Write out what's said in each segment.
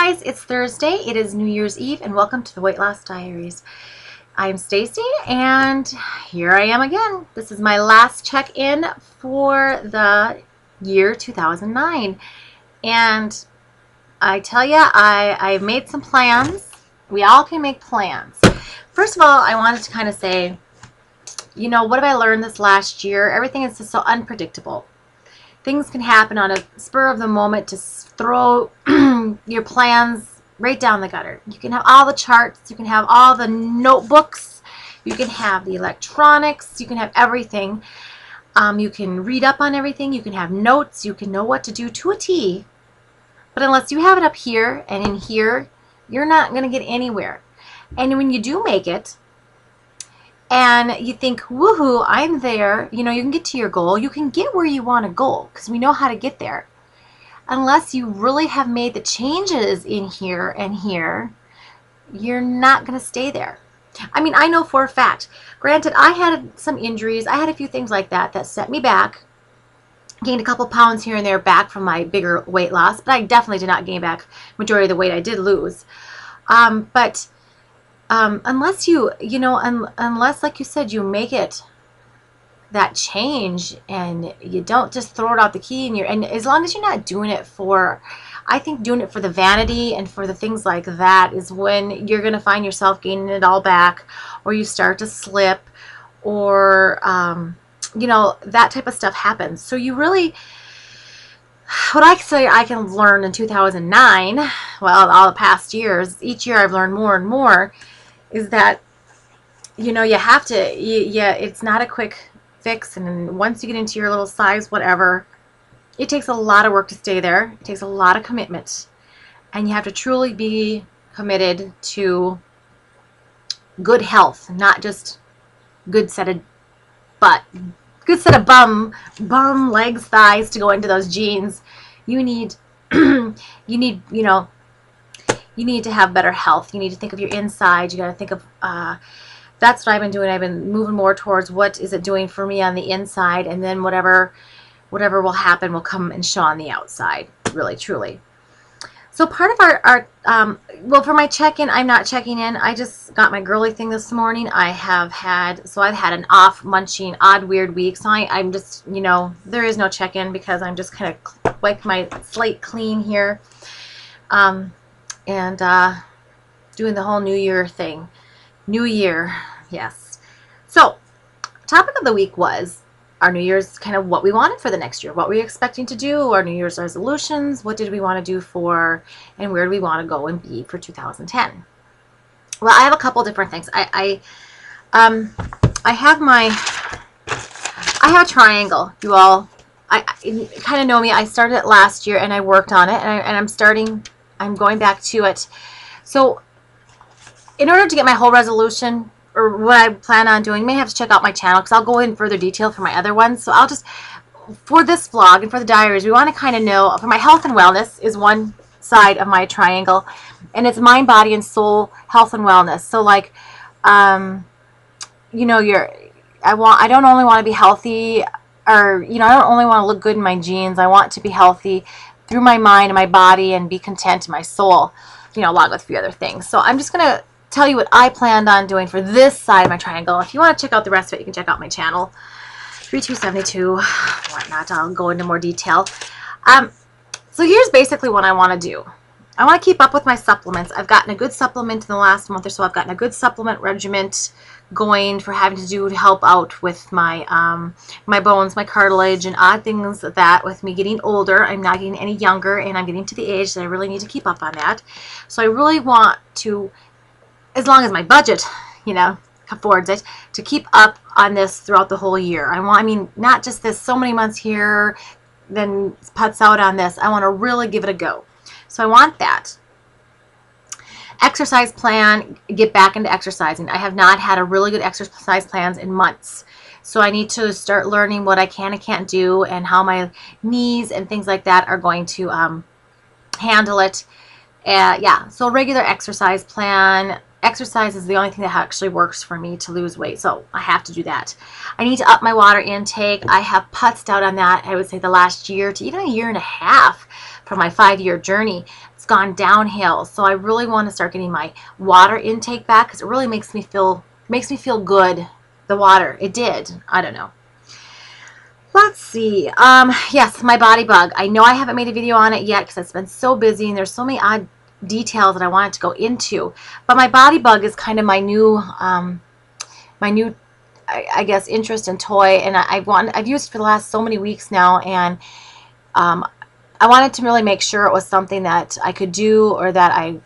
guys, it's Thursday. It is New Year's Eve, and welcome to the Weight Loss Diaries. I'm Stacy, and here I am again. This is my last check-in for the year 2009, and I tell you, I made some plans. We all can make plans. First of all, I wanted to kind of say, you know, what have I learned this last year? Everything is just so unpredictable. Things can happen on a spur of the moment to throw your plans right down the gutter. You can have all the charts, you can have all the notebooks, you can have the electronics, you can have everything. You can read up on everything, you can have notes, you can know what to do to a T. But unless you have it up here and in here, you're not going to get anywhere. And when you do make it, and you think, woohoo, I'm there, you know, you can get to your goal. You can get where you want to go because we know how to get there. Unless you really have made the changes in here and here, you're not going to stay there. I mean, I know for a fact. Granted, I had some injuries. I had a few things like that that set me back. Gained a couple pounds here and there back from my bigger weight loss, but I definitely did not gain back majority of the weight I did lose. Unless unless, like you said, you make it that change and you don't just throw it out the key, and as long as you're not doing it for, I think doing it for the vanity and for the things like that is when you're going to find yourself gaining it all back, or you start to slip, or, you know, that type of stuff happens. So you really, what I say I can learn in 2009, well, all the past years, each year I've learned more and more, is that, you know, you have to, yeah, it's not a quick fix, and once you get into your little size, whatever, it takes a lot of work to stay there. It takes a lot of commitment, and you have to truly be committed to good health, not just good set of bum legs, thighs to go into those jeans. You need you know, you need to have better health. You need to think of your inside. You got to think of, that's what I've been doing. I've been moving more towards what is it doing for me on the inside, and then whatever will happen will come and show on the outside, really, truly. So part of our well, for my check-in, I'm not checking in. I just got my girly thing this morning. I've had an off, munching, odd, weird week. So I'm just, you know, there is no check-in because I'm just kind of wipe my slate clean here. And doing the whole New Year thing. New Year, yes. So, topic of the week was our New Year's, kind of what we wanted for the next year. What were we expecting to do? Our New Year's resolutions. What did we want to do for, and where do we want to go and be for 2010? Well, I have a couple different things. I have a triangle. You all, you kind of know me. I started it last year and I worked on it, and I'm going back to it. So in order to get my whole resolution, or what I plan on doing, you may have to check out my channel because I'll go in further detail for my other ones. So I'll just, for this vlog and for the diaries, we want to kind of know, for my health and wellness is one side of my triangle, and it's mind, body, and soul health and wellness. So like, you know, I don't only want to be healthy, or, you know, I don't only want to look good in my jeans. I want to be healthy through my mind and my body, and be content in my soul, you know, along with a few other things. So I'm just going to tell you what I planned on doing for this side of my triangle. If you want to check out the rest of it, you can check out my channel, 3272, whatnot. I'll go into more detail. So here's basically what I want to do. I want to keep up with my supplements. I've gotten a good supplement in the last month or so. I've gotten a good supplement regimen going for having to help out with my my bones, my cartilage, and odd things like that. With me getting older, I'm not getting any younger, and I'm getting to the age that I really need to keep up on that. So I really want to, as long as my budget, you know, affords it, to keep up on this throughout the whole year. I mean, not just this so many months here, then puts out on this. I want to really give it a go. So I want that. Exercise plan, get back into exercising. I have not had a really good exercise plans in months. So I need to start learning what I can and can't do, and how my knees and things like that are going to handle it. Yeah, so regular exercise plan, exercise is the only thing that actually works for me to lose weight, so I have to do that. I need to up my water intake. I have putzed out on that, I would say, the last year to even a year and a half from my 5-year journey. It's gone downhill, so I really want to start getting my water intake back because it really makes me feel good. The water, it did. I don't know. Let's see. Yes, my body bug. I know I haven't made a video on it yet because it's been so busy and there's so many odd details that I wanted to go into. But my body bug is kind of my new, I guess, interest and toy, and I've used it for the last so many weeks now, and I wanted to really make sure it was something that I could do, or that I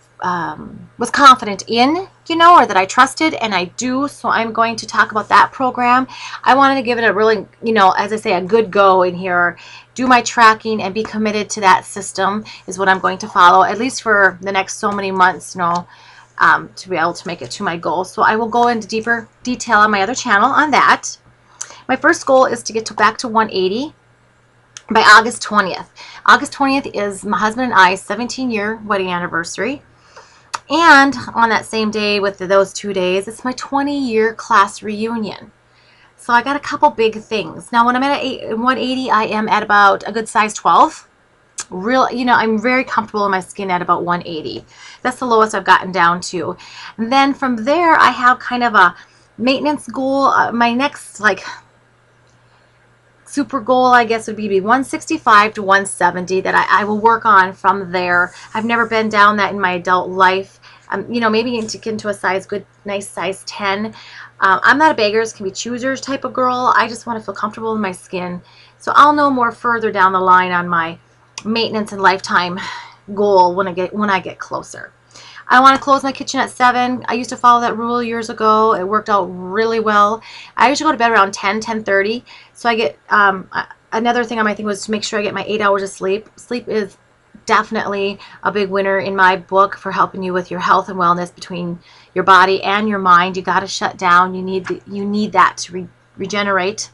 was confident in, you know, or that I trusted, and I do. So I'm going to talk about that program. I wanted to give it a really, you know, as I say, a good go in here, do my tracking and be committed to that system is what I'm going to follow, at least for the next so many months, you know, to be able to make it to my goal. So I will go into deeper detail on my other channel on that. My first goal is to get back to 180 by August 20th. August 20th is my husband and I's 17-year wedding anniversary. And on that same day, with those 2 days, it's my 20-year class reunion. So I got a couple big things. Now, when I'm at 180, I am at about a good size 12. You know, I'm very comfortable in my skin at about 180. That's the lowest I've gotten down to. And then from there, I have kind of a maintenance goal. My next, like, super goal, I guess, would be 165 to 170 that I will work on from there. I've never been down that in my adult life. You know, maybe to get into a size, nice size 10. I'm not a beggars can be choosers type of girl. I just want to feel comfortable in my skin. So I'll know more further down the line on my maintenance and lifetime goal when I get closer. I want to close my kitchen at 7. I used to follow that rule years ago. It worked out really well. I usually go to bed around 10:30. So I get, another thing on my thing was to make sure I get my 8 hours of sleep. Sleep is definitely a big winner in my book for helping you with your health and wellness between your body and your mind. You got to shut down. You need that to regenerate.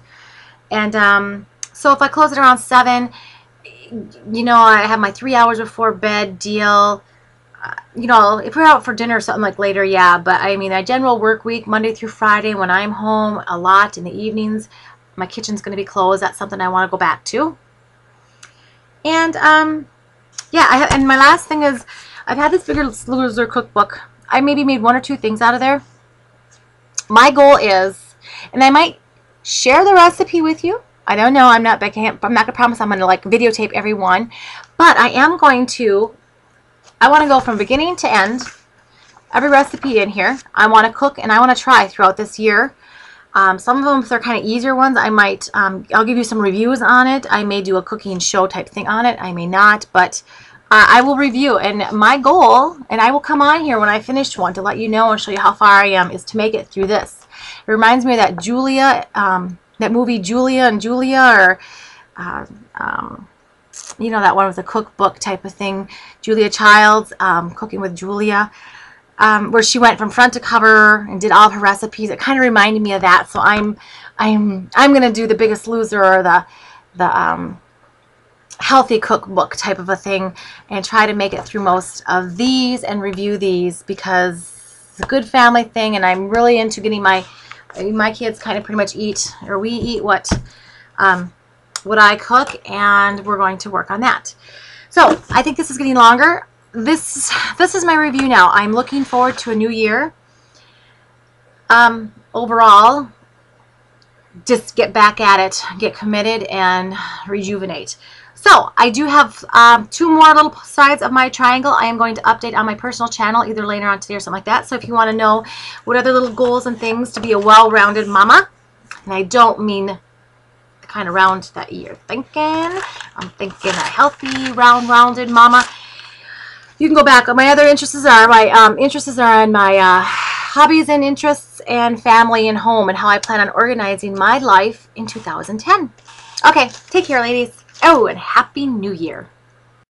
And so if I close it around 7, you know, I have my 3 hours before bed deal. You know, if we're out for dinner or something like later, yeah, but I mean, a general work week, Monday through Friday, when I'm home a lot in the evenings, my kitchen's going to be closed. That's something I want to go back to. And, yeah, and my last thing is, I've had this Biggest Loser cookbook. I maybe made 1 or 2 things out of there. My goal is, and I might share the recipe with you. I don't know. I'm not going to promise I'm going to, like, videotape every one, but I am going to. I want to go from beginning to end, every recipe in here. I want to cook and I want to try throughout this year. Some of them, if they're kind of easier ones, I might, I'll give you some reviews on it. I may do a cooking show type thing on it. I may not, but I will review. And my goal, and I will come on here when I finish one to let you know and show you how far I am, is to make it through this. It reminds me of that Julia, that movie Julia and Julia, or you know, that one with a cookbook type of thing, Julia Childs, Cooking with Julia, where she went from front to cover and did all of her recipes. It kind of reminded me of that. So I'm gonna do the Biggest Loser, or the healthy cookbook type of a thing, and try to make it through most of these and review these, because it's a good family thing, and I'm really into getting my kids kind of pretty much eat, or we eat what I cook, and we're going to work on that. So I think this is getting longer. This is my review now. I'm looking forward to a new year. Overall, just get back at it, get committed, and rejuvenate. So I do have 2 more little sides of my triangle I am going to update on my personal channel, either later on today or something like that. So if you want to know what other little goals and things to be a well-rounded mama, and I don't mean kind of round that you're thinking. I'm thinking a healthy, rounded mama. You can go back. My other interests are in my hobbies and interests, and family and home, and how I plan on organizing my life in 2010. Okay, take care, ladies. Oh, and Happy New Year.